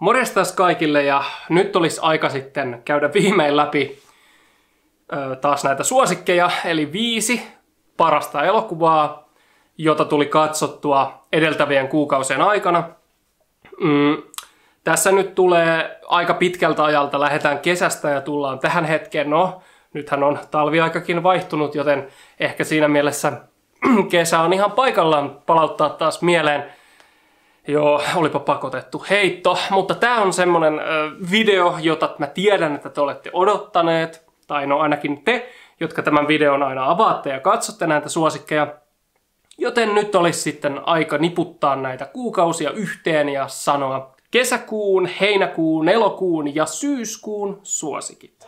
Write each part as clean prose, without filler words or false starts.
Morjestas kaikille ja nyt olisi aika sitten käydä viimein läpi taas näitä suosikkeja, eli 5 parasta elokuvaa, jota tuli katsottua edeltävien kuukausien aikana. Tässä nyt tulee aika pitkältä ajalta, lähdetään kesästä ja tullaan tähän hetkeen. No, nythän on talviaikakin vaihtunut, joten ehkä siinä mielessä kesä on ihan paikallaan palauttaa taas mieleen. Joo, olipa pakotettu heitto, mutta tää on semmonen video, jota mä tiedän, että te olette odottaneet, tai no ainakin te, jotka tämän videon aina avaatte ja katsotte näitä suosikkeja. Joten nyt olisi sitten aika niputtaa näitä kuukausia yhteen ja sanoa kesäkuun, heinäkuun, elokuun ja syyskuun suosikit.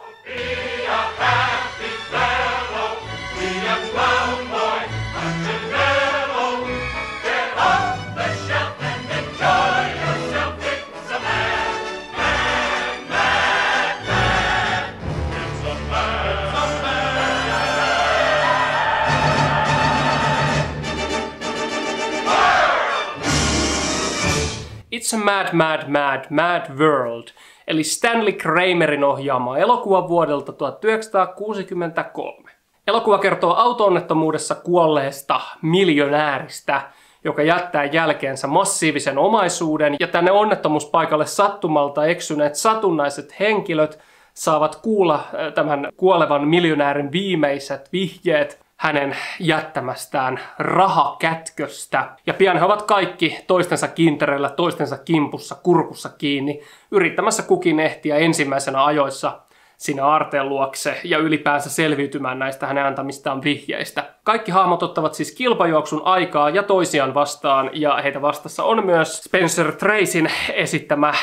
It's a Mad, Mad, Mad, Mad World, eli Stanley Kramerin ohjaama elokuva vuodelta 1963. Elokuva kertoo auto-onnettomuudessa kuolleesta miljonääristä, joka jättää jälkeensä massiivisen omaisuuden, ja tänne onnettomuuspaikalle sattumalta eksyneet satunnaiset henkilöt saavat kuulla tämän kuolevan miljonäärin viimeiset vihjeet hänen jättämästään rahakätköstä. Ja pian he ovat kaikki toistensa kintereillä, toistensa kimpussa, kurkussa kiinni, yrittämässä kukin ehtiä ensimmäisenä ajoissa sinne aarteen luokse ja ylipäänsä selviytymään näistä hänen antamistaan vihjeistä. Kaikki hahmot ottavat siis kilpajuoksun aikaa ja toisiaan vastaan, ja heitä vastassa on myös Spencer Tracyn esittämä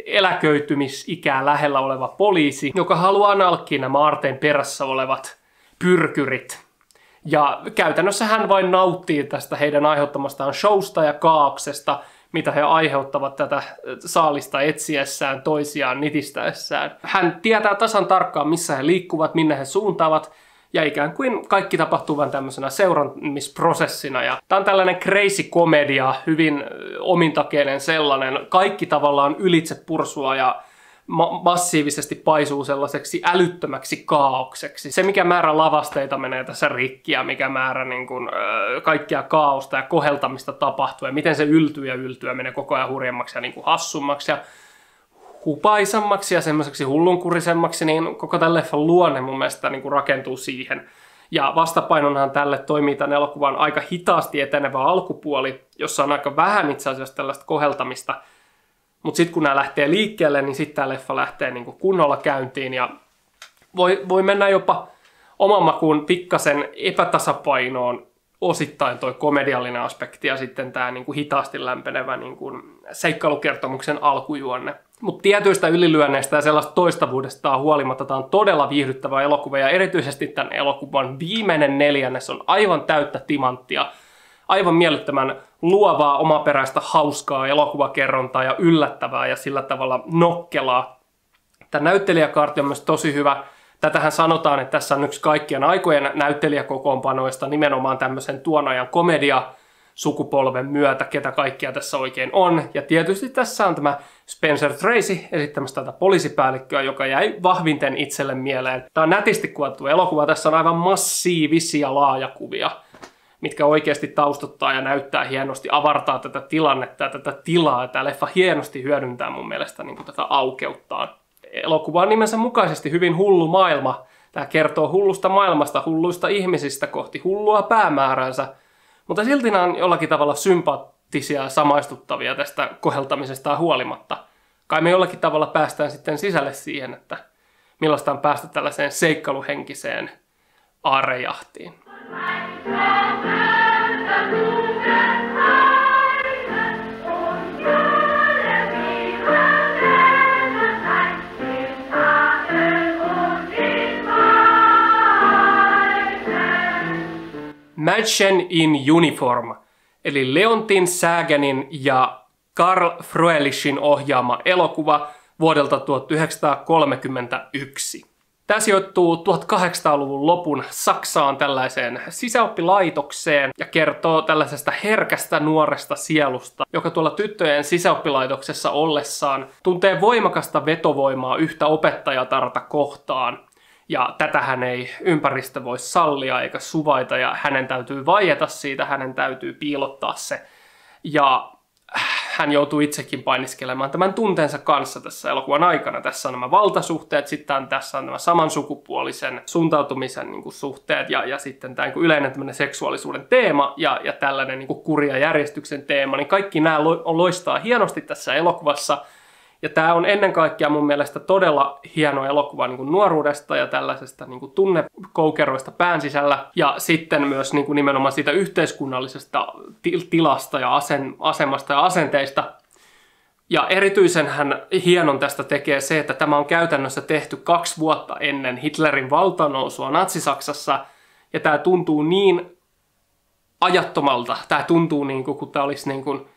eläköitymisikää lähellä oleva poliisi, joka haluaa nalkkia nämä aarteen perässä olevat pyrkyrit. Ja käytännössä hän vain nauttii tästä heidän aiheuttamastaan showsta ja kaauksesta, mitä he aiheuttavat tätä saalista etsiessään, toisiaan nitistäessään. Hän tietää tasan tarkkaan, missä he liikkuvat, minne he suuntaavat, ja ikään kuin kaikki tapahtuu vain tämmöisenä seuramisprosessina. Ja tämä on tällainen crazy komedia, hyvin omintakeinen sellainen. Kaikki tavallaan ylitse pursua ja massiivisesti paisuu sellaiseksi älyttömäksi kaaokseksi. Se, mikä määrä lavasteita menee tässä rikki ja mikä määrä niin kuin, kaikkia kaaosta ja koheltamista tapahtuu ja miten se yltyy ja menee koko ajan hurjemmaksi ja niin kuin hassummaksi ja hupaisammaksi ja semmoiseksi hullunkurisemmaksi, niin koko tämän leffan luonne mun mielestä niin kuin rakentuu siihen. Ja vastapainonhan tälle toimii tämän elokuvan aika hitaasti etenevä alkupuoli, jossa on aika vähän itse asiassa tällaista koheltamista. Mutta sitten kun nämä lähtee liikkeelle, niin sitten tämä leffa lähtee niinku kunnolla käyntiin ja voi mennä jopa oman makuun pikkasen epätasapainoon osittain toi komediallinen aspekti ja sitten tämä niinku hitaasti lämpenevä niinku seikkailukertomuksen alkujuonne. Mutta tietyistä ylilyönneistä ja sellaista toistavuudestaan huolimatta tämä on todella viihdyttävä elokuva ja erityisesti tämän elokuvan viimeinen neljännes on aivan täyttä timanttia. Aivan miellyttävän luovaa, omaperäistä, hauskaa elokuvakerrontaa ja yllättävää ja sillä tavalla nokkelaa. Tämä näyttelijäkaarti on myös tosi hyvä. Tätähän sanotaan, että tässä on yksi kaikkien aikojen näyttelijäkokoonpanoista nimenomaan tämmöisen tuon ajan komedia-sukupolven myötä, ketä kaikkia tässä oikein on. Ja tietysti tässä on tämä Spencer Tracy esittämässä tätä poliisipäällikköä, joka jäi vahvinten itselle mieleen. Tämä on nätisti kuvattu elokuva. Tässä on aivan massiivisia laajakuvia, mitkä oikeasti taustottaa ja näyttää hienosti, avartaa tätä tilannetta ja tätä tilaa. Tämä leffa hienosti hyödyntää mun mielestä niin kuin tätä aukeuttaan. Elokuva on nimensä mukaisesti hyvin hullu maailma. Tämä kertoo hullusta maailmasta, hulluista ihmisistä kohti hullua päämääränsä. Mutta silti nämä on jollakin tavalla sympaattisia ja samaistuttavia tästä koheltamisesta huolimatta. Kai me jollakin tavalla päästään sitten sisälle siihen, että millaista on päästä tällaiseen seikkailuhenkiseen aarrejahtiin. Mädchen in Uniform, eli Leontin Sägenin ja Karl Froelichin ohjaama elokuva vuodelta 1931. Tämä sijoittuu 1800-luvun lopun Saksaan tällaiseen sisäoppilaitokseen ja kertoo tällaisesta herkästä nuoresta sielusta, joka tuolla tyttöjen sisäoppilaitoksessa ollessaan tuntee voimakasta vetovoimaa yhtä opettajatarta kohtaan. Ja tätähän ei ympäristö voi sallia eikä suvaita ja hänen täytyy vaieta siitä, hänen täytyy piilottaa se. Ja hän joutuu itsekin painiskelemaan tämän tunteensa kanssa tässä elokuvan aikana. Tässä on nämä valtasuhteet, sitten tässä on nämä samansukupuolisen suuntautumisen niin kuin suhteet ja sitten tämä niin kuin yleinen tämmöinen seksuaalisuuden teema ja tällainen niin kuin kuri ja järjestyksen teema. Niin kaikki nämä loistaa hienosti tässä elokuvassa. Ja tämä on ennen kaikkea mun mielestä todella hieno elokuva niin kuin nuoruudesta ja tällaisesta niin kuin tunnekoukeroista pään sisällä. Ja sitten myös niin kuin nimenomaan siitä yhteiskunnallisesta tilasta ja asemasta ja asenteista. Ja erityisen hienon tästä tekee se, että tämä on käytännössä tehty 2 vuotta ennen Hitlerin valtanousua Natsi-Saksassa. Ja tämä tuntuu niin ajattomalta. Tämä tuntuu niin kuin, kun tämä olisi niin kuin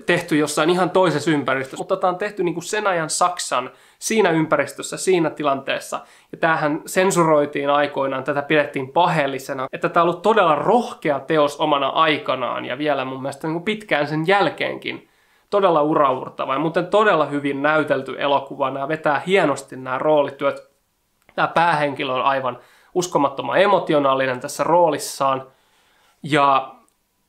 tehty jossain ihan toisessa ympäristössä, mutta tämä on tehty niin kuin sen ajan Saksan siinä ympäristössä, siinä tilanteessa. Ja tämähän sensuroitiin aikoinaan, tätä pidettiin paheellisena, että tämä on ollut todella rohkea teos omana aikanaan ja vielä mun mielestä niin kuin pitkään sen jälkeenkin todella uraurtava ja muuten todella hyvin näytelty elokuva. Nämä vetää hienosti nämä roolityöt. Tämä päähenkilö on aivan uskomattoman emotionaalinen tässä roolissaan ja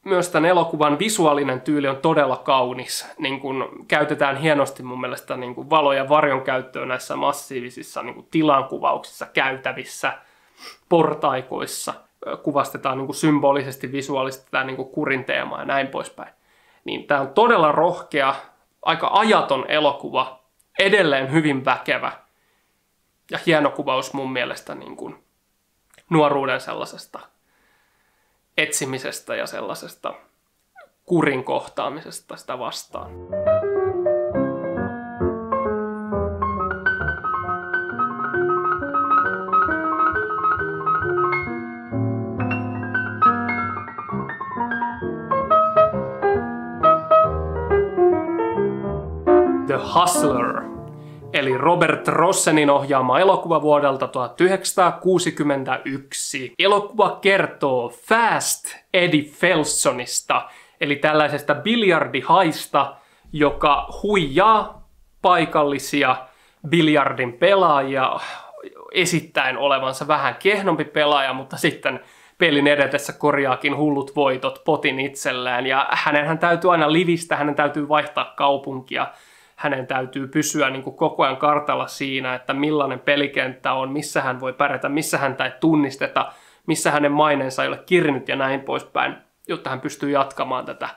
myös tämän elokuvan visuaalinen tyyli on todella kaunis. Niin kun käytetään hienosti mun mielestä niin kun valon ja varjon käyttöä näissä massiivisissa niin kun tilankuvauksissa, käytävissä, portaikoissa. Kuvastetaan niin kun symbolisesti, visuaalisesti tämä niin kun kurin teema ja näin poispäin. Niin tämä on todella rohkea, aika ajaton elokuva, edelleen hyvin väkevä ja hieno kuvaus mun mielestä niin kun nuoruuden sellaisesta etsimisestä ja sellaisesta kurin kohtaamisesta sitä vastaan. The Hustler, eli Robert Rossenin ohjaama elokuva vuodelta 1961. Elokuva kertoo Fast Eddie Felsonista, eli tällaisesta biljardihaista, joka huijaa paikallisia biljardin pelaajia esittäen olevansa vähän kehnompi pelaaja, mutta sitten pelin edetessä korjaakin hullut voitot potin itselleen. Ja hänenhän täytyy aina livistä, hänen täytyy vaihtaa kaupunkia. Hänen täytyy pysyä niin kuin koko ajan kartalla siinä, että millainen pelikenttä on, missä hän voi pärjätä, missä häntä ei tunnisteta, missä hänen maineensa ei ole kirnyt ja näin poispäin, jotta hän pystyy jatkamaan tätä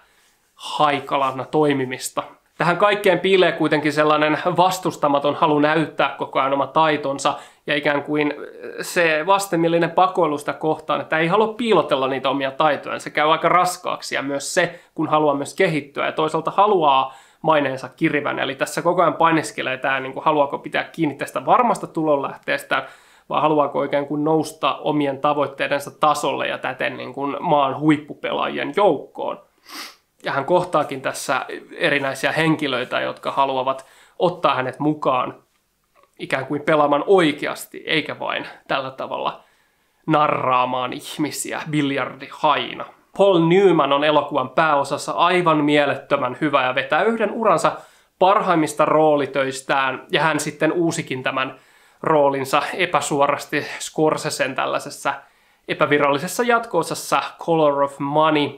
haikalana toimimista. Tähän kaikkeen piilee kuitenkin sellainen vastustamaton halu näyttää koko ajan oma taitonsa ja ikään kuin se vastenmielinen pakoilu sitä kohtaan, että ei halua piilotella niitä omia taitojaan. Se käy aika raskaaksi ja myös se, kun haluaa myös kehittyä ja toisaalta haluaa maineensa kirivän. Eli tässä koko ajan painiskelee tämä, niin kuin haluaako pitää kiinni tästä varmasta tulonlähteestä, vai haluaako oikein kuin nousta omien tavoitteidensa tasolle ja täten niin kuin maan huippupelaajien joukkoon. Ja hän kohtaakin tässä erinäisiä henkilöitä, jotka haluavat ottaa hänet mukaan ikään kuin pelaamaan oikeasti, eikä vain tällä tavalla narraamaan ihmisiä biljardihaina. Paul Newman on elokuvan pääosassa aivan mielettömän hyvä ja vetää yhden uransa parhaimmista roolitöistään. Ja hän sitten uusikin tämän roolinsa epäsuorasti Scorsesen tällaisessa epävirallisessa jatko-osassa Color of Money,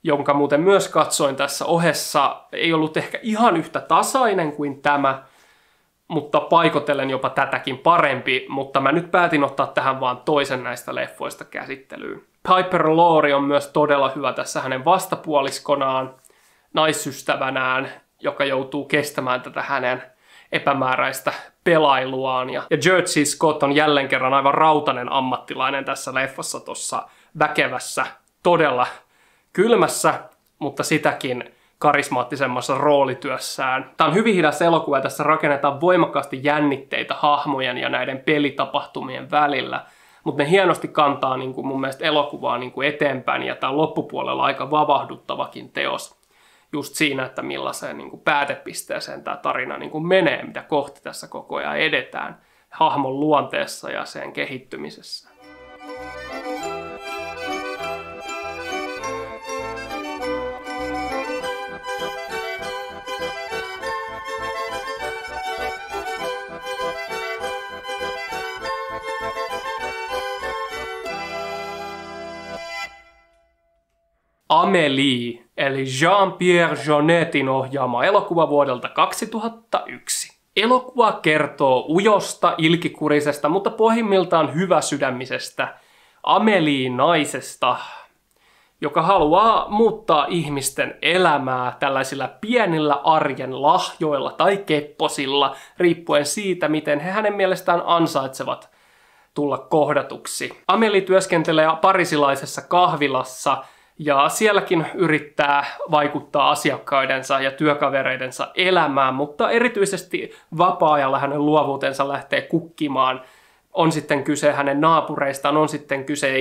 jonka muuten myös katsoin tässä ohessa. Ei ollut ehkä ihan yhtä tasainen kuin tämä, mutta paikotellen jopa tätäkin parempi, mutta mä nyt päätin ottaa tähän vaan toisen näistä leffoista käsittelyyn. Piper Laurie on myös todella hyvä tässä hänen vastapuoliskonaan, naisystävänään, joka joutuu kestämään tätä hänen epämääräistä pelailuaan. Ja George C. Scott on jälleen kerran aivan rautainen ammattilainen tässä leffassa tuossa väkevässä, todella kylmässä, mutta sitäkin karismaattisemmassa roolityössään. Tämä on hyvin hidas elokuva ja tässä rakennetaan voimakkaasti jännitteitä hahmojen ja näiden pelitapahtumien välillä. Mutta ne hienosti kantaa niin kuin mun mielestä elokuvaa niin kuin eteenpäin ja tämä on loppupuolella aika vavahduttavakin teos. Just siinä, että millaiseen niin kuin päätepisteeseen tämä tarina niin kuin menee, mitä kohti tässä koko ajan edetään. hahmon luonteessa ja sen kehittymisessä. Amélie, eli Jean-Pierre Jeunetin ohjaama elokuva vuodelta 2001. Elokuva kertoo ujosta, ilkikurisesta, mutta pohjimmiltaan hyväsydämisestä Amélie-naisesta, joka haluaa muuttaa ihmisten elämää tällaisilla pienillä arjen lahjoilla tai kepposilla, riippuen siitä, miten he hänen mielestään ansaitsevat tulla kohdatuksi. Amélie työskentelee parisilaisessa kahvilassa, ja sielläkin yrittää vaikuttaa asiakkaidensa ja työkavereidensa elämään, mutta erityisesti vapaa-ajalla hänen luovuutensa lähtee kukkimaan. On sitten kyse hänen naapureistaan, on sitten kyse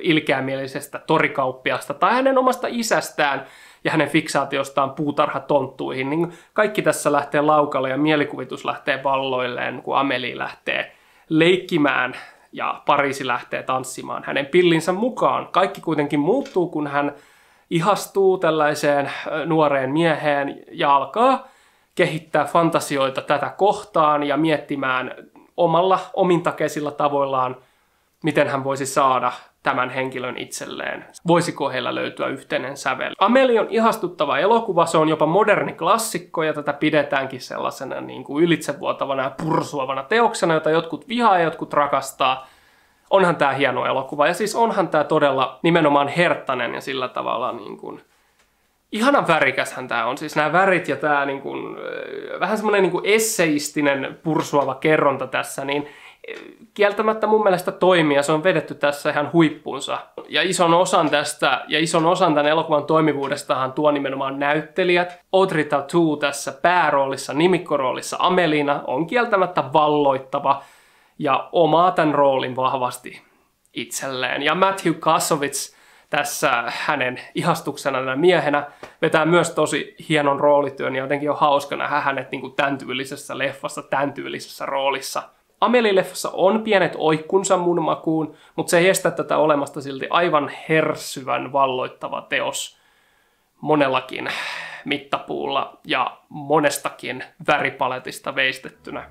ilkeämielisestä torikauppiasta tai hänen omasta isästään ja hänen fiksaatiostaan puutarhatonttuihin. Niin kaikki tässä lähtee laukalle ja mielikuvitus lähtee valloilleen, kun Amélie lähtee leikkimään ja Pariisi lähtee tanssimaan hänen pillinsä mukaan. Kaikki kuitenkin muuttuu, kun hän ihastuu tällaiseen nuoreen mieheen ja alkaa kehittää fantasioita tätä kohtaan ja miettimään omalla omintakeisilla tavoillaan, miten hän voisi saada tämän henkilön itselleen. Voisiko heillä löytyä yhteinen sävel? Amélie on ihastuttava elokuva, se on jopa moderni klassikko ja tätä pidetäänkin sellaisena niin kuin ylitsevuotavana ja pursuavana teoksena, jota jotkut vihaa ja jotkut rakastaa. Onhan tää hieno elokuva ja siis onhan tää todella nimenomaan herttainen ja sillä tavalla niin kuin ihanan värikäshän tää on. Siis nämä värit ja tää niin kuin, vähän semmoinen niin kuin esseistinen pursuava kerronta tässä, niin kieltämättä mun mielestä toimii ja se on vedetty tässä ihan huippuunsa. Ja ison osan tästä ja ison osan tämän elokuvan toimivuudestahan tuo nimenomaan näyttelijät. Audrey Tautou tässä pääroolissa, nimikkoroolissa Ameliina on kieltämättä valloittava ja omaa tämän roolin vahvasti itselleen. Ja Matthew Kassovitz tässä hänen ihastuksena miehenä vetää myös tosi hienon roolityön ja jotenkin on hauska nähdä hänet niin kuin tämän tyylisessä leffassa, tämän tyylisessä roolissa. Amélie-leffassa on pienet oikkunsa mun makuun, mutta se ei estä tätä olemasta silti aivan hersyvän valloittava teos monellakin mittapuulla ja monestakin väripaletista veistettynä.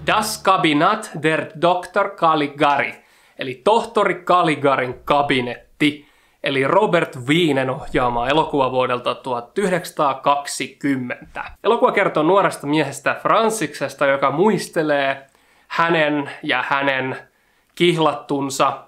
Das Kabinett der Dr. Caligari, eli tohtori Caligarin kabinetti, eli Robert Wienen ohjaama elokuva vuodelta 1920. Elokuva kertoo nuoresta miehestä Fransiksesta, joka muistelee hänen kihlattunsa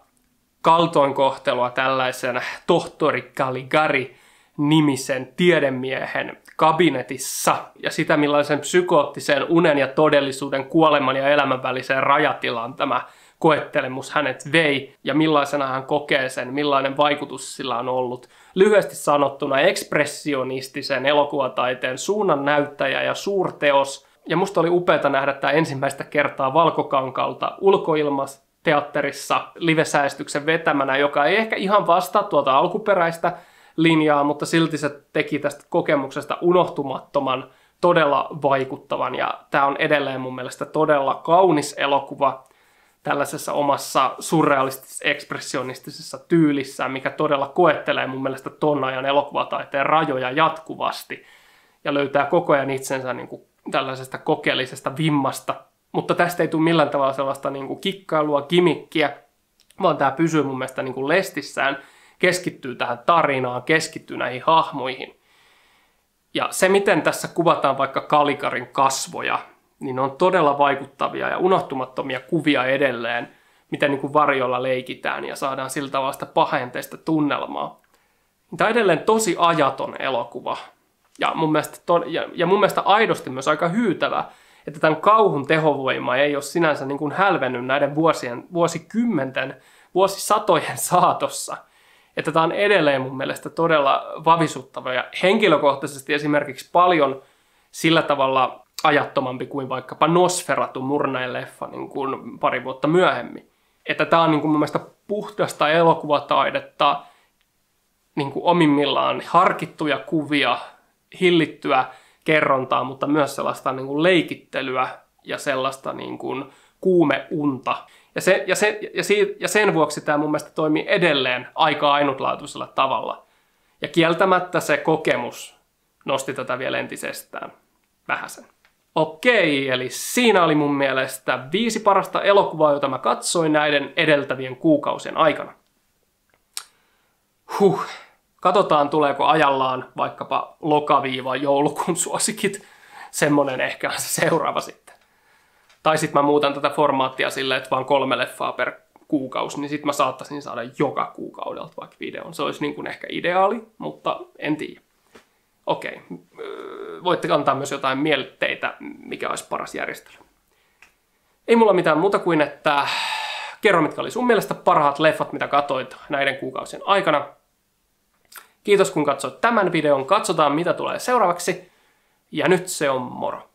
kaltoinkohtelua tällaisen tohtori Caligari-nimisen tiedemiehen kabinetissa ja sitä, millaisen psykoottisen unen ja todellisuuden, kuoleman ja elämän väliseen rajatilaan tämä koettelemus hänet vei ja millaisena hän kokee sen, millainen vaikutus sillä on ollut. Lyhyesti sanottuna ekspressionistisen elokuvataiteen suunnan näyttäjä ja suurteos. Ja musta oli upeata nähdä tämä ensimmäistä kertaa Valkokankalta ulkoilmateatterissa live-säestyksen vetämänä, joka ei ehkä ihan vastaa tuota alkuperäistä linjaa, mutta silti se teki tästä kokemuksesta unohtumattoman, todella vaikuttavan. Ja tämä on edelleen mun mielestä todella kaunis elokuva tällaisessa omassa surrealistisessa ekspressionistisessa tyylissään, mikä todella koettelee mun mielestä ton ajan elokuvataiteen rajoja jatkuvasti ja löytää koko ajan itsensä niin kuin tällaisesta kokeellisesta vimmasta. Mutta tästä ei tule millään tavalla sellaista niin kuin kikkailua, gimikkiä, vaan tämä pysyy mun mielestä niin kuin lestissään, keskittyy tähän tarinaan, keskittyy näihin hahmoihin. Ja se, miten tässä kuvataan vaikka Caligarin kasvoja, niin on todella vaikuttavia ja unohtumattomia kuvia edelleen, miten niin kuin varjolla leikitään ja saadaan sillä tavalla sitä pahenteista tunnelmaa. Tämä on edelleen tosi ajaton elokuva ja mun mielestä aidosti myös aika hyytävä, että tämän kauhun tehovoima ei ole sinänsä niin kuin hälvennyt näiden vuosikymmenten, vuosisatojen saatossa. Että tämä on edelleen mun mielestä todella vavisuttava ja henkilökohtaisesti esimerkiksi paljon sillä tavalla ajattomampi kuin vaikkapa Nosferatu Murneen-leffa niin kuin pari vuotta myöhemmin. Että tämä on niin kuin mun mielestä puhdasta elokuvataidetta, niin kuin omimmillaan harkittuja kuvia, hillittyä kerrontaa, mutta myös sellaista niin kuin leikittelyä ja sellaista niin kuin kuumeunta. Ja sen vuoksi tämä mun mielestä toimii edelleen aika ainutlaatuisella tavalla. Ja kieltämättä se kokemus nosti tätä vielä entisestään vähäsen. Okei, eli siinä oli mun mielestä 5 parasta elokuvaa, joita mä katsoin näiden edeltävien kuukausien aikana. Katsotaan, tuleeko ajallaan vaikkapa lokaviiva-joulukuun suosikit. Semmonen ehkä on se seuraava sitten. Tai sit mä muutan tätä formaattia silleen, että vaan 3 leffaa per kuukausi, niin sit mä saattaisin saada joka kuukaudelta vaikka videon. Se olisi niin kuin ehkä ideaali, mutta en tiedä. Okei. Voitte antaa myös jotain mielipiteitä, mikä olisi paras järjestely. Ei mulla mitään muuta kuin, että kerro, mitkä oli sun mielestä parhaat leffat, mitä katsoit näiden kuukausien aikana. Kiitos kun katsoit tämän videon. Katsotaan, mitä tulee seuraavaksi. Ja nyt se on moro.